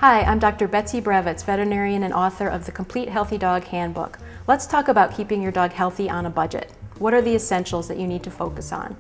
Hi, I'm Dr. Betsy Brevitz, veterinarian and author of the Complete Healthy Dog Handbook. Let's talk about keeping your dog healthy on a budget. What are the essentials that you need to focus on?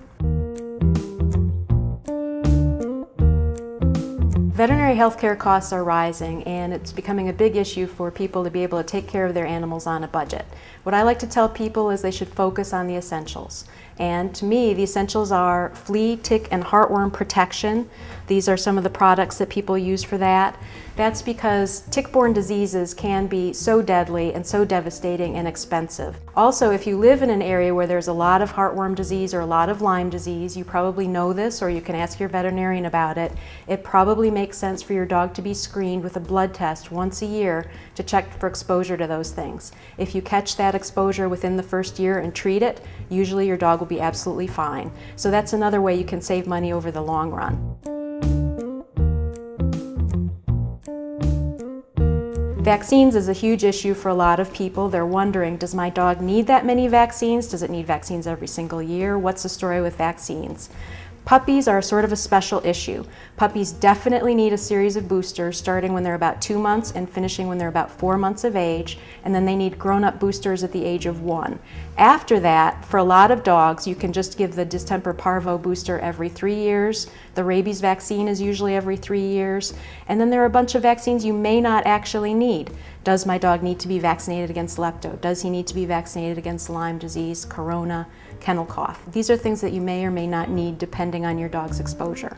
Veterinary healthcare costs are rising, and it's becoming a big issue for people to be able to take care of their animals on a budget. What I like to tell people is they should focus on the essentials. And to me, the essentials are flea, tick, and heartworm protection. These are some of the products that people use for that. That's because tick-borne diseases can be so deadly and so devastating and expensive. Also, if you live in an area where there's a lot of heartworm disease or a lot of Lyme disease, you probably know this, or you can ask your veterinarian about it. It probably makes sense for your dog to be screened with a blood test once a year to check for exposure to those things. If you catch that exposure within the first year and treat it, usually your dog will be absolutely fine. So that's another way you can save money over the long run. Vaccines is a huge issue for a lot of people. They're wondering, does my dog need that many vaccines? Does it need vaccines every single year? What's the story with vaccines? Puppies are sort of a special issue. Puppies definitely need a series of boosters starting when they're about 2 months and finishing when they're about 4 months of age, and then they need grown-up boosters at the age of 1. After that, for a lot of dogs, you can just give the distemper parvo booster every 3 years. The rabies vaccine is usually every 3 years. And then there are a bunch of vaccines you may not actually need. Does my dog need to be vaccinated against lepto? Does he need to be vaccinated against Lyme disease, corona, kennel cough? These are things that you may or may not need depending on your dog's exposure.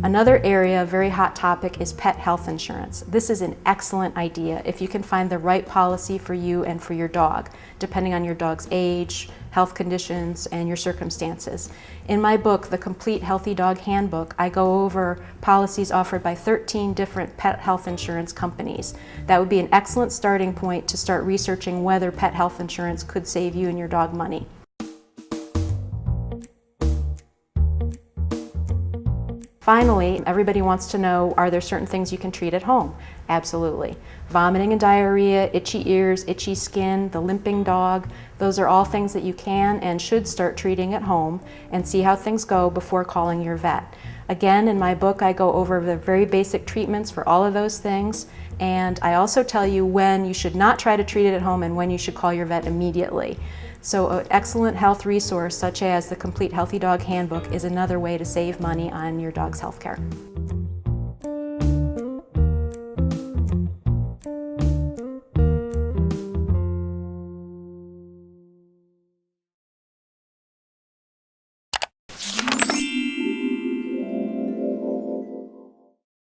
Another area, a very hot topic, is pet health insurance. This is an excellent idea if you can find the right policy for you and for your dog, depending on your dog's age, health conditions, and your circumstances. In my book, The Complete Healthy Dog Handbook, I go over policies offered by 13 different pet health insurance companies. That would be an excellent starting point to start researching whether pet health insurance could save you and your dog money. Finally, everybody wants to know, are there certain things you can treat at home? Absolutely. Vomiting and diarrhea, itchy ears, itchy skin, the limping dog, those are all things that you can and should start treating at home and see how things go before calling your vet. Again, in my book, I go over the very basic treatments for all of those things, and I also tell you when you should not try to treat it at home and when you should call your vet immediately. So an excellent health resource such as the Complete Healthy Dog Handbook is another way to save money on your dog's health care.